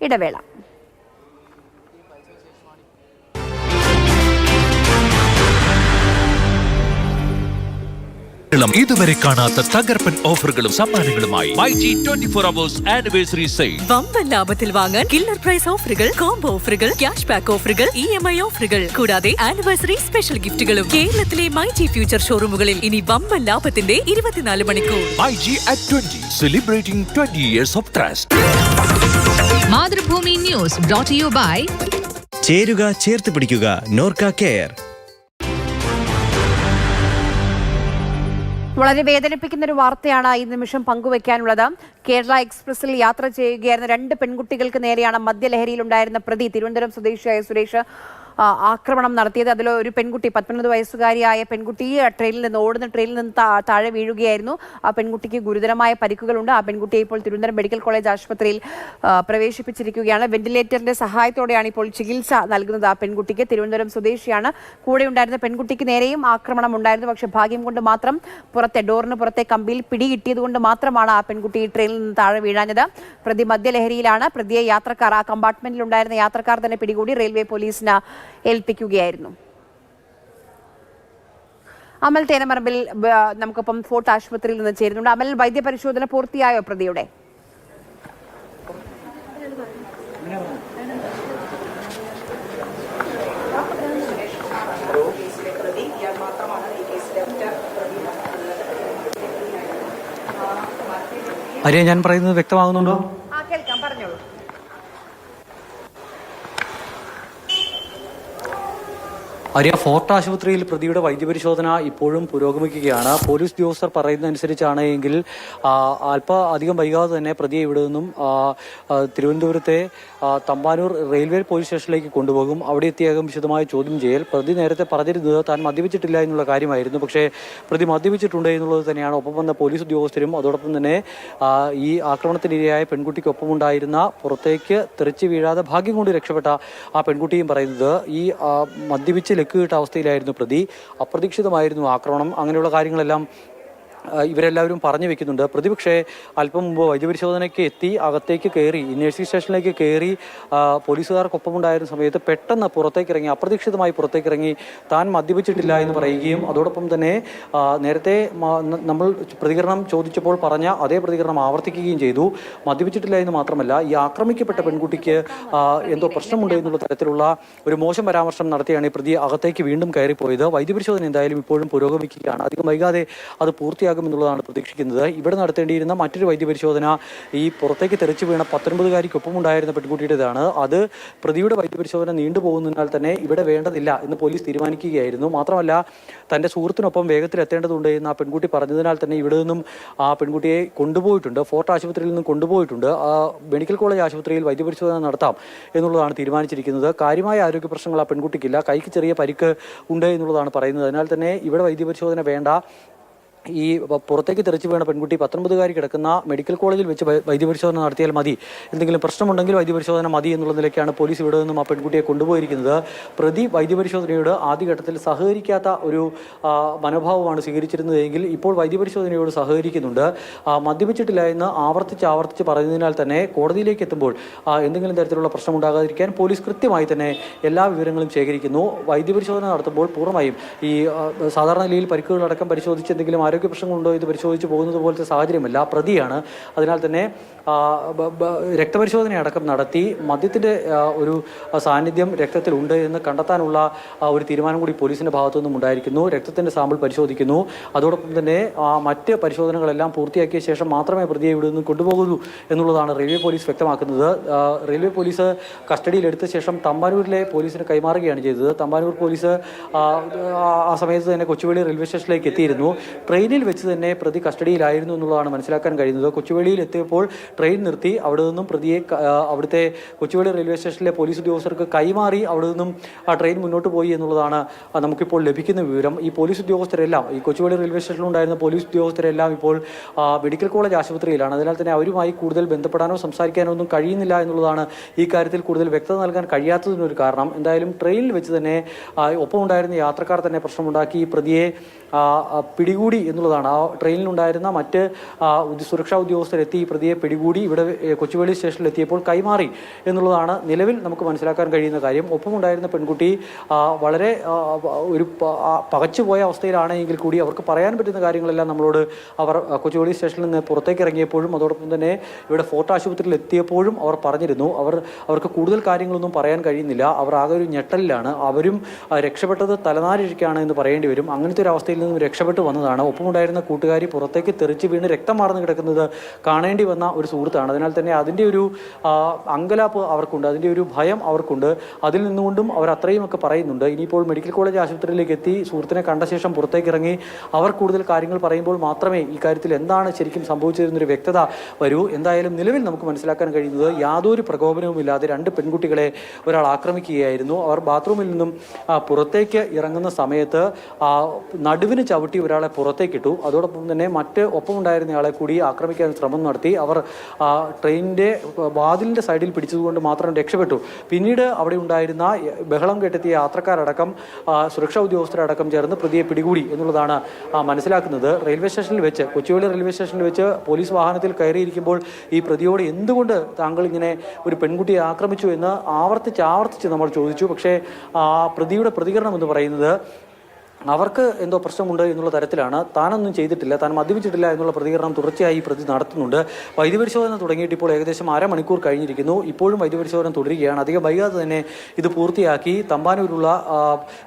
ഇടവേള. ഇതുവരെ കാണാത്ത തകർപ്പൻ ഓഫറുകളും സമ്മാനങ്ങളുമായി MyG 24 hours ആനിവേഴ്സറി സെയിൽ. വമ്പൻ ലാഭത്തിൽ വാങ്ങാൻ കില്ലർ പ്രൈസ് ഓഫറുകൾ, കോംബോ ഓഫറുകൾ, ക്യാഷ് ബാക്ക് ഓഫറുകൾ, EMI ഓഫറുകൾ, കൂടാതെ ആനിവേഴ്സറി സ്പെഷ്യൽ ഗിഫ്റ്റുകളും. കേരളത്തിലെ MyG ഫ്യൂച്ചർ ഷോറൂമുകളിൽ ഇനി വമ്പൻ ലാഭത്തിന്റെ 24 മണിക്കൂർ. MyG at 20, celebrating 20 years of trust. Mathrubhumi news brought to you by ചേരുക, ചേർത്ത് പിടിക്കുക, നോർക്ക കെയർ. വളരെ വേദനിപ്പിക്കുന്ന ഒരു വാർത്തയാണ് ഈ നിമിഷം പങ്കുവയ്ക്കാനുള്ളത്. കേരള എക്സ്പ്രസിൽ യാത്ര ചെയ്യുകയായിരുന്ന 2 പെൺകുട്ടികൾക്ക് നേരെയാണ് മദ്യലഹരിയിലുണ്ടായിരുന്ന പ്രതി തിരുവനന്തപുരം സ്വദേശിയായ സുരേഷ് ആക്രമണം നടത്തിയത്. അതിൽ ഒരു പെൺകുട്ടി 19 വയസ്സുകാരിയായ പെൺകുട്ടി ഓടുന്ന ട്രെയിനിൽ നിന്ന് താഴെ വീഴുകയായിരുന്നു. ആ പെൺകുട്ടിക്ക് ഗുരുതരമായ പരിക്കുകളുണ്ട്. ആ പെൺകുട്ടിയെ ഇപ്പോൾ തിരുവനന്തപുരം മെഡിക്കൽ കോളേജ് ആശുപത്രിയിൽ പ്രവേശിപ്പിച്ചിരിക്കുകയാണ്. വെന്റിലേറ്ററിന്റെ സഹായത്തോടെയാണ് ഇപ്പോൾ ചികിത്സ നൽകുന്നത് ആ പെൺകുട്ടിക്ക്. തിരുവനന്തപുരം സ്വദേശിയാണ്. കൂടെ ഉണ്ടായിരുന്ന പെൺകുട്ടിക്ക് നേരെയും ആക്രമണം ഉണ്ടായിരുന്നു. പക്ഷേ ഭാഗ്യം കൊണ്ട് മാത്രം ഡോറിന് പുറത്തെ കമ്പിയിൽ പിടികിട്ടിയത് കൊണ്ട് മാത്രമാണ് ആ പെൺകുട്ടി ട്രെയിനിൽ നിന്ന് താഴെ വീഴാഞ്ഞത്. പ്രതി മദ്യലഹരിയിലാണ്. പ്രതിയെ ആ കമ്പാർട്ട്മെന്റിൽ ഉണ്ടായിരുന്ന യാത്രക്കാർ തന്നെ പിടികൂടി റെയിൽവേ പോലീസിന് ഏൽപ്പിക്കുകയായിരുന്നു. അമൽ തേനമറമ്പിൽ നമുക്കൊപ്പം ഫോർട്ട് ആശുപത്രിയിൽ നിന്ന് ചേരുന്നുണ്ട്. അമൽ, വൈദ്യപരിശോധന പൂർത്തിയായോ പ്രതിയുടെ? ആര്യ, ഞാൻ പറയുന്നത് വ്യക്തമാകുന്നുണ്ടോ? കേൾക്കാം, പറഞ്ഞോളൂ. ആര്യ, ഫോർട്ട് ആശുപത്രിയിൽ പ്രതിയുടെ വൈദ്യപരിശോധന ഇപ്പോഴും പുരോഗമിക്കുകയാണ്. പോലീസ് ഉദ്യോഗസ്ഥർ പറയുന്നതനുസരിച്ചാണ് എങ്കിൽ അധികം വൈകാതെ തന്നെ പ്രതിയെ ഇവിടെ നിന്നും തിരുവനന്തപുരത്തെ തമ്പാനൂർ റെയിൽവേ പോലീസ് സ്റ്റേഷനിലേക്ക് കൊണ്ടുപോകും. അവിടെ എത്തിയാകും വിശദമായ ചോദ്യം ചെയ്യൽ. പ്രതി നേരത്തെ പറഞ്ഞിരുന്നത് താൻ മദ്യപിച്ചിട്ടില്ല എന്നുള്ള കാര്യമായിരുന്നു. പക്ഷേ പ്രതി മദ്യപിച്ചിട്ടുണ്ട് എന്നുള്ളത് തന്നെയാണ് ഒപ്പം വന്ന പോലീസ് ഉദ്യോഗസ്ഥരും അതോടൊപ്പം തന്നെ ഈ ആക്രമണത്തിനിരയായ പെൺകുട്ടിക്കൊപ്പമുണ്ടായിരുന്ന പുറത്തേക്ക് തെറിച്ച് വീഴാതെ ഭാഗ്യം കൊണ്ട് രക്ഷപ്പെട്ട ആ പെൺകുട്ടിയും പറയുന്നത്. ഈ മദ്യപിച്ച് ലക്കുകെട്ട അവസ്ഥയിലായിരുന്നു പ്രതി. അപ്രതീക്ഷിതമായിരുന്നു ആക്രമണം. അങ്ങനെയുള്ള കാര്യങ്ങളെല്ലാം ഇവരെല്ലാവരും പറഞ്ഞു വെക്കുന്നുണ്ട്. പ്രതിപക്ഷെ അല്പം മുമ്പ് വൈദ്യപരിശോധനയ്ക്ക് എത്തി അകത്തേക്ക് കയറി നഴ്സിംഗ് സ്റ്റേഷനിലേക്ക് കയറി പോലീസുകാർക്കൊപ്പമുണ്ടായിരുന്ന സമയത്ത് പെട്ടെന്ന് അപ്രതീക്ഷിതമായി പുറത്തേക്കിറങ്ങി താൻ മദ്യപിച്ചിട്ടില്ല എന്ന് പറയുകയും അതോടൊപ്പം തന്നെ നേരത്തെ നമ്മൾ പ്രതികരണം ചോദിച്ചപ്പോൾ പറഞ്ഞ അതേ പ്രതികരണം ആവർത്തിക്കുകയും ചെയ്തു. മദ്യപിച്ചിട്ടില്ല എന്ന് മാത്രമല്ല, ഈ ആക്രമിക്കപ്പെട്ട പെൺകുട്ടിക്ക് എന്തോ പ്രശ്നമുണ്ട് എന്നുള്ള തരത്തിലുള്ള ഒരു മോശം പരാമർശം നടത്തിയാണ് ഈ പ്രതി അകത്തേക്ക് വീണ്ടും കയറിപ്പോയത്. വൈദ്യപരിശോധന എന്തായാലും ഇപ്പോഴും പുരോഗമിക്കുകയാണ്. അധികം വൈകാതെ അത് എന്നുള്ളതാണ് പ്രതീക്ഷിക്കുന്നത്. ഇവിടെ നടത്തേണ്ടിയിരുന്ന മറ്റൊരു വൈദ്യപരിശോധന ഈ പുറത്തേക്ക് തെറിച്ചു വീണ 19-കാരിക്കൊപ്പം ഉണ്ടായിരുന്ന പെൺകുട്ടിയുടേതാണ്. അത് പ്രതിയുടെ വൈദ്യപരിശോധന നീണ്ടുപോകുന്നതിനാൽ തന്നെ ഇവിടെ വേണ്ടതില്ല എന്ന് പോലീസ് തീരുമാനിക്കുകയായിരുന്നു. മാത്രമല്ല, തന്റെ സുഹൃത്തിനൊപ്പം വേഗത്തിൽ എത്തേണ്ടതുണ്ട് എന്ന് ആ പെൺകുട്ടി പറഞ്ഞതിനാൽ തന്നെ ഇവിടെ നിന്നും ആ പെൺകുട്ടിയെ കൊണ്ടുപോയിട്ടുണ്ട്. ഫോർട്ട് ആശുപത്രിയിൽ നിന്നും കൊണ്ടുപോയിട്ടുണ്ട്. മെഡിക്കൽ കോളേജ് ആശുപത്രിയിൽ വൈദ്യപരിശോധന നടത്താം എന്നുള്ളതാണ് തീരുമാനിച്ചിരിക്കുന്നത്. കാര്യമായ ആരോഗ്യ പ്രശ്നങ്ങൾ ആ പെൺകുട്ടിക്കില്ല. കൈക്ക് ചെറിയ പരിക്ക് ഉണ്ട് എന്നുള്ളതാണ് പറയുന്നത്. അതിനാൽ തന്നെ ഇവിടെ വൈദ്യപരിശോധന വേണ്ട. ഈ പുറത്തേക്ക് തെറിച്ചു വീണ പെൺകുട്ടി 19-കാരി കിടക്കുന്ന മെഡിക്കൽ കോളേജിൽ വെച്ച് വൈദ്യപരിശോധന നടത്തിയാൽ മതി, എന്തെങ്കിലും പ്രശ്നമുണ്ടെങ്കിൽ വൈദ്യപരിശോധന മതി എന്നുള്ള നിലയ്ക്കാണ് പോലീസ് ഇവിടെ നിന്നും ആ പെൺകുട്ടിയെ കൊണ്ടുപോയിരിക്കുന്നത്. പ്രതി വൈദ്യപരിശോധനയോട് ആദ്യഘട്ടത്തിൽ സഹകരിക്കാത്ത ഒരു മനോഭാവമാണ് സ്വീകരിച്ചിരുന്നതെങ്കിൽ ഇപ്പോൾ വൈദ്യപരിശോധനയോട് സഹകരിക്കുന്നുണ്ട്. മദ്യപിച്ചിട്ടില്ല എന്ന് ആവർത്തിച്ച് പറയുന്നതിനാൽ തന്നെ കോടതിയിലേക്ക് എത്തുമ്പോൾ എന്തെങ്കിലും തരത്തിലുള്ള പ്രശ്നം ഉണ്ടാകാതിരിക്കാൻ പോലീസ് കൃത്യമായി തന്നെ എല്ലാ വിവരങ്ങളും ശേഖരിക്കുന്നു. വൈദ്യപരിശോധന നടത്തുമ്പോൾ പൂർണ്ണമായും ഈ സാധാരണ നിലയിൽ പരിക്കുകളടക്കം പരിശോധിച്ച് എന്തെങ്കിലും ആരോഗ്യ പ്രശ്നങ്ങളുണ്ടോ ഇത് പരിശോധിച്ച് പോകുന്നത് പോലത്തെ സാഹചര്യമല്ല. പ്രതിയാണ്. അതിനാൽ തന്നെ രക്തപരിശോധന അടക്കം നടത്തി മദ്യത്തിന്റെ ഒരു സാന്നിധ്യം രക്തത്തിലുണ്ട് എന്ന് കണ്ടെത്താനുള്ള ഒരു തീരുമാനം കൂടി പോലീസിന്റെ ഭാഗത്തു നിന്നും ഉണ്ടായിരിക്കുന്നു. രക്തത്തിന്റെ സാമ്പിൾ പരിശോധിക്കുന്നു. അതോടൊപ്പം തന്നെ മറ്റ് പരിശോധനകളെല്ലാം പൂർത്തിയാക്കിയ ശേഷം മാത്രമേ പ്രതിയെ ഇവിടെ നിന്ന് കൊണ്ടുപോകൂ എന്നുള്ളതാണ് റെയിൽവേ പോലീസ് വ്യക്തമാക്കുന്നത്. റെയിൽവേ പോലീസ് കസ്റ്റഡിയിലെടുത്ത ശേഷം തമ്പാനൂരിലെ പോലീസിന് കൈമാറുകയാണ് ചെയ്തത്. തമ്പാനൂർ പോലീസ് ആ സമയത്ത് തന്നെ കൊച്ചുവേളി റെയിൽവേ സ്റ്റേഷനിലേക്ക് എത്തിയിരുന്നു. ട്രെയിനിൽ വെച്ച് തന്നെ പ്രതി കസ്റ്റഡിയിലായിരുന്നു എന്നുള്ളതാണ് മനസ്സിലാക്കാൻ കഴിയുന്നത്. കൊച്ചുവേളിയിൽ എത്തിയപ്പോൾ ട്രെയിൻ നിർത്തി അവിടെ നിന്നും പ്രതിയെ അവിടുത്തെ കൊച്ചുവേളി റെയിൽവേ സ്റ്റേഷനിലെ പോലീസ് ഉദ്യോഗസ്ഥർക്ക് കൈമാറി അവിടെ നിന്നും ആ ട്രെയിൻ മുന്നോട്ട് പോയി എന്നുള്ളതാണ് നമുക്കിപ്പോൾ ലഭിക്കുന്ന വിവരം. ഈ പോലീസ് ഉദ്യോഗസ്ഥരെല്ലാം ഈ കൊച്ചുവേളി റെയിൽവേ സ്റ്റേഷനിലുണ്ടായിരുന്ന പോലീസ് ഉദ്യോഗസ്ഥരെല്ലാം ഇപ്പോൾ മെഡിക്കൽ കോളേജ് ആശുപത്രിയിലാണ്. അതിനാൽ തന്നെ അവരുമായി കൂടുതൽ ബന്ധപ്പെടാനോ സംസാരിക്കാനോ ഒന്നും കഴിയുന്നില്ല എന്നുള്ളതാണ് ഈ കാര്യത്തിൽ കൂടുതൽ വ്യക്തത നൽകാൻ കഴിയാത്തതിനൊരു കാരണം. എന്തായാലും ട്രെയിനിൽ വെച്ച് തന്നെ ഒപ്പം ഉണ്ടായിരുന്ന യാത്രക്കാർ തന്നെ പ്രശ്നമുണ്ടാക്കി ഈ പ്രതിയെ പിടികൂടി എന്നുള്ളതാണ്. ആ ട്രെയിനിലുണ്ടായിരുന്ന മറ്റ് സുരക്ഷാ ഉദ്യോഗസ്ഥരെത്തി ഈ പ്രതിയെ പിടികൂടി ഇവിടെ കൊച്ചുവേളി സ്റ്റേഷനിൽ എത്തിയപ്പോൾ കൈമാറി എന്നുള്ളതാണ് നിലവിൽ നമുക്ക് മനസ്സിലാക്കാൻ കഴിയുന്ന കാര്യം. ഒപ്പമുണ്ടായിരുന്ന പെൺകുട്ടി വളരെ ഒരു പകച്ചുപോയ അവസ്ഥയിലാണ് എങ്കിൽ കൂടി അവർക്ക് പറയാൻ പറ്റുന്ന കാര്യങ്ങളെല്ലാം നമ്മളോട് അവർ കൊച്ചുവേളി സ്റ്റേഷനിൽ നിന്ന് പുറത്തേക്ക് ഇറങ്ങിയപ്പോഴും അതോടൊപ്പം തന്നെ ഇവിടെ ഫോർട്ട് ആശുപത്രിയിൽ എത്തിയപ്പോഴും അവർ പറഞ്ഞിരുന്നു അവർക്ക് കൂടുതൽ കാര്യങ്ങളൊന്നും പറയാൻ കഴിയുന്നില്ല. അവർ ആകെ ഒരു ഞെട്ടലിലാണ്. അവരും രക്ഷപ്പെട്ടത് തലനാരിഴയ്ക്കാണ് എന്ന് പറയേണ്ടി വരും. അങ്ങനത്തെ ഒരു അവസ്ഥയിൽ നിന്നും രക്ഷപ്പെട്ടു വന്നതാണ്. ഒപ്പമുണ്ടായിരുന്ന കൂട്ടുകാരി പുറത്തേക്ക് തെറിച്ച് വീണ് രക്തം മാർന്ന് കിടക്കുന്നത് കാണേണ്ടി വന്ന ഒരു സുഹൃത്താണ്. അതിനാൽ തന്നെ അതിൻ്റെ ഒരു അങ്കലാപ്പ് അവർക്കുണ്ട്, അതിൻ്റെ ഒരു ഭയം അവർക്കുണ്ട്. അതിൽ നിന്നുകൊണ്ടും അവർ അത്രയുമൊക്കെ പറയുന്നുണ്ട്. ഇനിയിപ്പോൾ മെഡിക്കൽ കോളേജ് ആശുപത്രിയിലേക്ക് എത്തി സുഹൃത്തിനെ കണ്ട ശേഷം പുറത്തേക്ക് ഇറങ്ങി അവർ കൂടുതൽ കാര്യങ്ങൾ പറയുമ്പോൾ മാത്രമേ ഈ കാര്യത്തിൽ എന്താണ് ശരിക്കും സംഭവിച്ചതെന്നൊരു വ്യക്തത വരൂ. എന്തായാലും നിലവിൽ നമുക്ക് മനസ്സിലാക്കാൻ കഴിയുന്നത് യാതൊരു പ്രകോപനവുമില്ലാതെ രണ്ട് പെൺകുട്ടികളെ ഒരാൾ ആക്രമിക്കുകയായിരുന്നു. അവർ ബാത്റൂമിൽ നിന്നും പുറത്തേക്ക് ഇറങ്ങുന്ന സമയത്ത് നടുവിന് ചവിട്ടി ഒരാളെ പുറത്തേക്കിട്ടു. അതോടൊപ്പം തന്നെ മറ്റ് ഒപ്പമുണ്ടായിരുന്നയാളെ കൂടി ആക്രമിക്കാൻ ശ്രമം നടത്തി. അവർ ട്രെയിനിൻ്റെ വാതിലിൻ്റെ സൈഡിൽ പിടിച്ചതുകൊണ്ട് മാത്രം രക്ഷപ്പെട്ടു. പിന്നീട് അവിടെ ഉണ്ടായിരുന്ന ബഹളം കേട്ടെത്തിയ യാത്രക്കാരടക്കം സുരക്ഷാ ഉദ്യോഗസ്ഥരടക്കം ചേർന്ന് പ്രതിയെ പിടികൂടി എന്നുള്ളതാണ് മനസ്സിലാക്കുന്നത്. റെയിൽവേ സ്റ്റേഷനിൽ വെച്ച് കൊച്ചുവേളി റെയിൽവേ സ്റ്റേഷനിൽ വെച്ച് പോലീസ് വാഹനത്തിൽ കയറിയിരിക്കുമ്പോൾ ഈ പ്രതിയോട് എന്തുകൊണ്ട് താങ്കൾ ഇങ്ങനെ ഒരു പെൺകുട്ടിയെ ആക്രമിച്ചു എന്ന് ആവർത്തിച്ച് നമ്മൾ ചോദിച്ചു. പക്ഷേ പ്രതിയുടെ പ്രതികരണം എന്ന് പറയുന്നത് അവർക്ക് എന്തോ പ്രശ്നമുണ്ട് എന്നുള്ള തരത്തിലാണ്. താനൊന്നും ചെയ്തിട്ടില്ല, താൻ മദ്യപിച്ചിട്ടില്ല എന്നുള്ള പ്രതികരണം തുടർച്ചയായി പ്രതി നടത്തുന്നുണ്ട്. വൈദ്യപരിശോധന തുടങ്ങിയിട്ട് ഇപ്പോൾ ഏകദേശം അരമണിക്കൂർ കഴിഞ്ഞിരിക്കുന്നു. ഇപ്പോഴും വൈദ്യപരിശോധന തുടരുകയാണ്. അധികം വൈകാതെ തന്നെ ഇത് പൂർത്തിയാക്കി തമ്പാനൂരുള്ള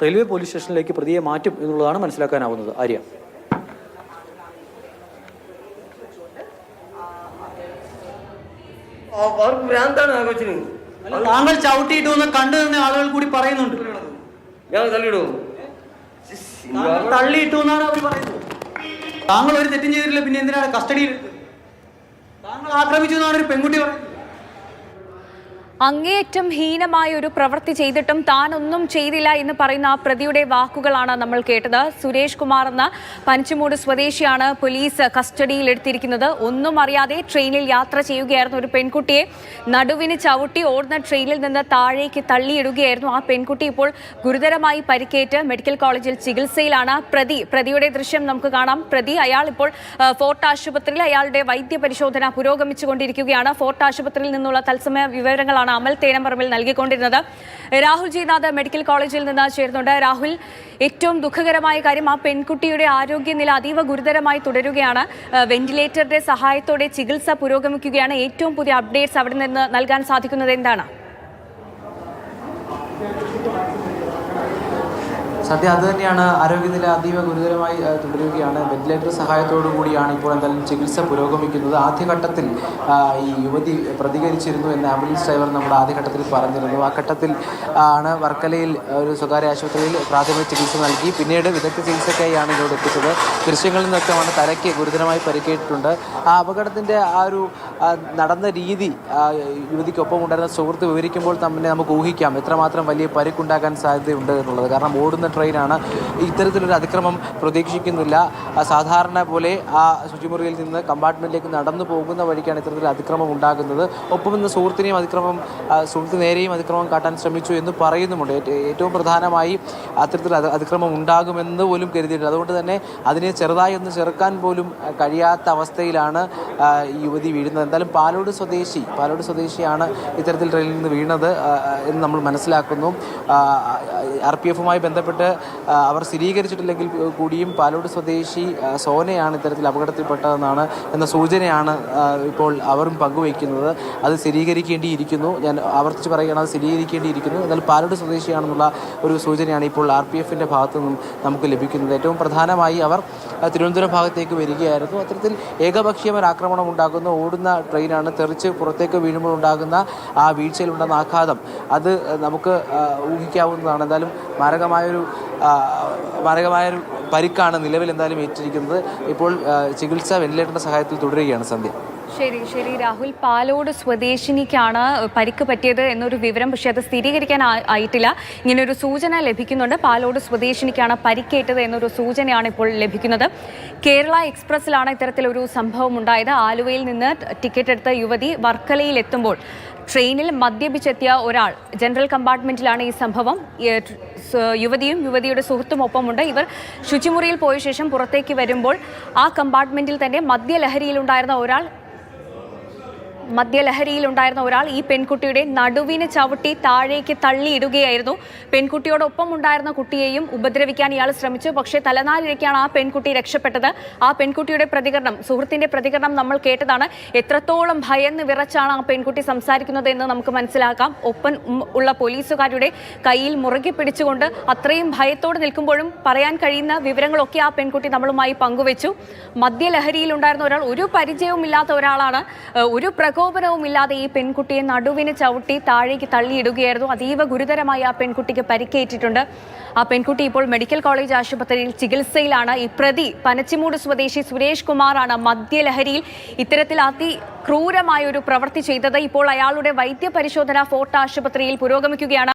റെയിൽവേ പോലീസ് സ്റ്റേഷനിലേക്ക് പ്രതിയെ മാറ്റും എന്നുള്ളതാണ് മനസ്സിലാക്കാനാവുന്നത്. ആര്യ, താങ്കൾ ചവിട്ടിയിട്ടു എന്ന് കണ്ടു തന്നെ ആളുകൾ കൂടി പറയുന്നുണ്ട്. തള്ളിയിട്ടു എന്നാണ് അവർ പറയുന്നത്. താങ്കൾ ഒരു തെറ്റും ചെയ്തിട്ടില്ല, പിന്നെ എന്തിനാണ് കസ്റ്റഡിയിൽ താങ്കൾ ആക്രമിച്ചു എന്നാണ് ഒരു പെൺകുട്ടി പറയുന്നത്. അങ്ങേയറ്റം ഹീനമായ ഒരു പ്രവൃത്തി ചെയ്തിട്ടും താൻ ഒന്നും ചെയ്തില്ല എന്ന് പറയുന്ന ആ പ്രതിയുടെ വാക്കുകളാണ് നമ്മൾ കേട്ടത്. സുരേഷ് കുമാർ എന്ന പനച്ചിമൂട് സ്വദേശിയാണ് പോലീസ് കസ്റ്റഡിയിൽ എടുത്തിരിക്കുന്നത്. ഒന്നും അറിയാതെ ട്രെയിനിൽ യാത്ര ചെയ്യുകയായിരുന്നു ഒരു പെൺകുട്ടിയെ നടുവിന് ചവിട്ടി ഓടുന്ന ട്രെയിനിൽ നിന്ന് താഴേക്ക് തള്ളിയിടുകയായിരുന്നു. ആ പെൺകുട്ടി ഇപ്പോൾ ഗുരുതരമായി പരിക്കേറ്റ് മെഡിക്കൽ കോളേജിൽ ചികിത്സയിലാണ്. പ്രതിയുടെ ദൃശ്യം നമുക്ക് കാണാം. അയാൾ ഇപ്പോൾ ഫോർട്ട് ആശുപത്രിയിൽ അയാളുടെ വൈദ്യപരിശോധന പുരോഗമിച്ചുകൊണ്ടിരിക്കുകയാണ്. ഫോർട്ട് ആശുപത്രിയിൽ നിന്നുള്ള തത്സമയ വിവരങ്ങളാണ് അമൽ തേനമ്പറമ്പിൽ നൽകിക്കൊണ്ടിരുന്നത്. രാഹുൽ ജിനാഥ് മെഡിക്കൽ കോളേജിൽ നിന്ന് ചേരുന്നുണ്ട്. രാഹുൽ, ഏറ്റവും ദുഃഖകരമായ കാര്യം ആ പെൺകുട്ടിയുടെ ആരോഗ്യനില അതീവ ഗുരുതരമായി തുടരുകയാണ്. വെന്റിലേറ്ററിന്റെ സഹായത്തോടെ ചികിത്സ പുരോഗമിക്കുകയാണ്. ഏറ്റവും പുതിയ അപ്ഡേറ്റ്സ് അവിടെ നിന്ന് നൽകാൻ സാധിക്കുന്നത് എന്താണ്? സത്യം അത് തന്നെയാണ്. ആരോഗ്യനില അതീവ ഗുരുതരമായി തുടരുകയാണ്. വെന്റിലേറ്റർ സഹായത്തോടു കൂടിയാണ് ഇപ്പോൾ എന്തായാലും ചികിത്സ പുരോഗമിക്കുന്നത്. ആദ്യഘട്ടത്തിൽ ഈ യുവതി പ്രതികരിച്ചിരുന്നു എന്ന് ആംബുലൻസ് ഡ്രൈവർ നമ്മുടെ ആദ്യഘട്ടത്തിൽ പറഞ്ഞിരുന്നു. ആ ഘട്ടത്തിൽ ആണ് വർക്കലയിൽ ഒരു സ്വകാര്യ ആശുപത്രിയിൽ പ്രാഥമിക ചികിത്സ നൽകി. പിന്നീട് വിദഗ്ധ ചികിത്സയ്ക്കായാണ് ഇങ്ങോട്ട് എത്തിച്ചത്. ദൃശ്യങ്ങളിൽ നിന്നൊക്കെയാണ് തലയ്ക്ക് ഗുരുതരമായി പരിക്കേറ്റിട്ടുണ്ട്. ആ അപകടത്തിൻ്റെ ആ ഒരു നടന്ന രീതി യുവതിക്കൊപ്പം ഉണ്ടായിരുന്ന സുഹൃത്ത് വിവരിക്കുമ്പോൾ തന്നെ നമുക്ക് ഊഹിക്കാം എത്രമാത്രം വലിയ പരിക്കുണ്ടാകാൻ സാധ്യതയുണ്ട് എന്നുള്ളത്. കാരണം ഓടുന്ന ട്രെയിനാണ്. ഇത്തരത്തിലൊരു അതിക്രമം പ്രതീക്ഷിക്കുന്നില്ല. സാധാരണ പോലെ ആ ശുചിമുറിയിൽ നിന്ന് കമ്പാർട്ട്മെൻറ്റിലേക്ക് നടന്നു പോകുന്ന വഴിക്കാണ് ഇത്തരത്തിൽ അതിക്രമം ഉണ്ടാകുന്നത്. ഒപ്പം ഇന്ന് സുഹൃത്ത് നേരെയും അതിക്രമം കാട്ടാൻ ശ്രമിച്ചു എന്ന് പറയുന്നുമുണ്ട്. ഏറ്റവും പ്രധാനമായി അത്തരത്തിൽ അതിക്രമം ഉണ്ടാകുമെന്ന് പോലും കരുതിയിട്ടുണ്ട്. അതുകൊണ്ട് തന്നെ അതിനെ ചെറുതായി ഒന്ന് ചെറുക്കാൻ പോലും കഴിയാത്ത അവസ്ഥയിലാണ് ഈ യുവതി വീഴുന്നത്. എന്തായാലും പാലോട് സ്വദേശിയാണ് ഇത്തരത്തിൽ ട്രെയിനിൽ നിന്ന് വീണത് എന്ന് നമ്മൾ മനസ്സിലാക്കുന്നു. RPFുമായി ബന്ധപ്പെട്ട് അവർ സ്ഥിരീകരിച്ചിട്ടില്ലെങ്കിൽ കൂടിയും പാലോട് സ്വദേശി സോനയാണ് ഇത്തരത്തിൽ അപകടത്തിൽപ്പെട്ടതെന്നാണ് എന്ന സൂചനയാണ് ഇപ്പോൾ അവരും പങ്കുവയ്ക്കുന്നത്. അത് സ്ഥിരീകരിക്കേണ്ടിയിരിക്കുന്നു. ഞാൻ ആവർത്തിച്ച് പറയുകയാണ്, അത് സ്ഥിരീകരിക്കേണ്ടിയിരിക്കുന്നു. എന്നാൽ പാലോട് സ്വദേശിയാണെന്നുള്ള ഒരു സൂചനയാണ് ഇപ്പോൾ RPFിൻ്റെ ഭാഗത്തു നിന്നും നമുക്ക് ലഭിക്കുന്നത്. ഏറ്റവും പ്രധാനമായി അവർ തിരുവനന്തപുരം ഭാഗത്തേക്ക് വരികയായിരുന്നു. അത്തരത്തിൽ ഏകപക്ഷീയമായ ആക്രമണം ഉണ്ടാകുന്ന ഓടുന്ന ട്രെയിനാണ്. തെറിച്ച് പുറത്തേക്ക് വീഴുമ്പോൾ ഉണ്ടാകുന്ന ആ വീഴ്ചയിലുണ്ടാകുന്ന ആഘാതം അത് നമുക്ക് ഊഹിക്കാവുന്നതാണ്. എന്തായാലും മാരകമായൊരു പരിക്കാണ് നിലവിൽ എന്തായാലും ഏറ്റിരിക്കുന്നത്. ഇപ്പോൾ ചികിത്സ വെന്റിലേറ്ററിന്റെ സഹായത്തിൽ തുടരുകയാണ്. സന്ധ്യ. ശരി രാഹുൽ, പാലോട് സ്വദേശിനിക്കാണ് പരിക്ക് പറ്റിയത് എന്നൊരു വിവരം, പക്ഷേ അത് സ്ഥിരീകരിക്കാൻ ആയിട്ടില്ല. ഇങ്ങനൊരു സൂചന ലഭിക്കുന്നുണ്ട്. പാലോട് സ്വദേശിനിക്കാണ് പരിക്കേറ്റത് എന്നൊരു സൂചനയാണ് ഇപ്പോൾ ലഭിക്കുന്നത്. കേരള എക്സ്പ്രസിലാണ് ഇത്തരത്തിലൊരു സംഭവം ഉണ്ടായത്. ആലുവയിൽ നിന്ന് ടിക്കറ്റ് എടുത്ത യുവതി വർക്കലയിൽ എത്തുമ്പോൾ ട്രെയിനിൽ മദ്യപിച്ചെത്തിയ ഒരാൾ ജനറൽ കമ്പാർട്ട്മെന്റിലാണ് ഈ സംഭവം. യുവതിയും യുവതിയുടെ സുഹൃത്തും ഒപ്പമുണ്ട്. ഇവർ ശുചിമുറിയിൽ പോയ ശേഷം പുറത്തേക്ക് വരുമ്പോൾ ആ കമ്പാർട്ട്മെന്റിൽ തന്നെ മദ്യലഹരിയിലുണ്ടായിരുന്ന ഒരാൾ ഈ പെൺകുട്ടിയുടെ നടുവിന് ചവിട്ടി താഴേക്ക് തള്ളിയിടുകയായിരുന്നു. പെൺകുട്ടിയോടൊപ്പം ഉണ്ടായിരുന്ന കുട്ടിയെയും ഉപദ്രവിക്കാൻ ഇയാൾ ശ്രമിച്ചു. പക്ഷേ തലനാരിഴയ്ക്കാണ് ആ പെൺകുട്ടി രക്ഷപ്പെട്ടത്. ആ പെൺകുട്ടിയുടെ സുഹൃത്തിന്റെ പ്രതികരണം നമ്മൾ കേട്ടതാണ്. എത്രത്തോളം ഭയന്ന് വിറച്ചാണ് ആ പെൺകുട്ടി സംസാരിക്കുന്നത് എന്ന് നമുക്ക് മനസ്സിലാക്കാം. ഒപ്പം ഉള്ള പോലീസുകാരുടെ കയ്യിൽ മുറുകെ പിടിച്ചുകൊണ്ട് അത്രയും ഭയത്തോടെ നിൽക്കുമ്പോഴും പറയാൻ കഴിയുന്ന വിവരങ്ങളൊക്കെ ആ പെൺകുട്ടി നമ്മളുമായി പങ്കുവെച്ചു. മദ്യലഹരിയിലുണ്ടായിരുന്ന ഒരാൾ, ഒരു പരിചയവുമില്ലാത്ത ഒരാളാണ്, ഒരു പ്രകോപനവുമില്ലാതെ ഈ പെൺകുട്ടിയെ നടുവിന് ചവിട്ടി താഴേക്ക് തള്ളിയിടുകയായിരുന്നു. അതീവ ഗുരുതരമായി ആ പെൺകുട്ടിക്ക് പരിക്കേറ്റിട്ടുണ്ട്. ആ പെൺകുട്ടി ഇപ്പോൾ മെഡിക്കൽ കോളേജ് ആശുപത്രിയിൽ ചികിത്സയിലാണ്. ഈ പ്രതി പനച്ചിമൂട് സ്വദേശി സുരേഷ് കുമാറാണ് മദ്യലഹരിയിൽ ഇത്തരത്തിൽ അതിക്രൂരമായ ഒരു പ്രവൃത്തി ചെയ്തത്. ഇപ്പോൾ അയാളുടെ വൈദ്യപരിശോധന ഫോർട്ട് ആശുപത്രിയിൽ പുരോഗമിക്കുകയാണ്.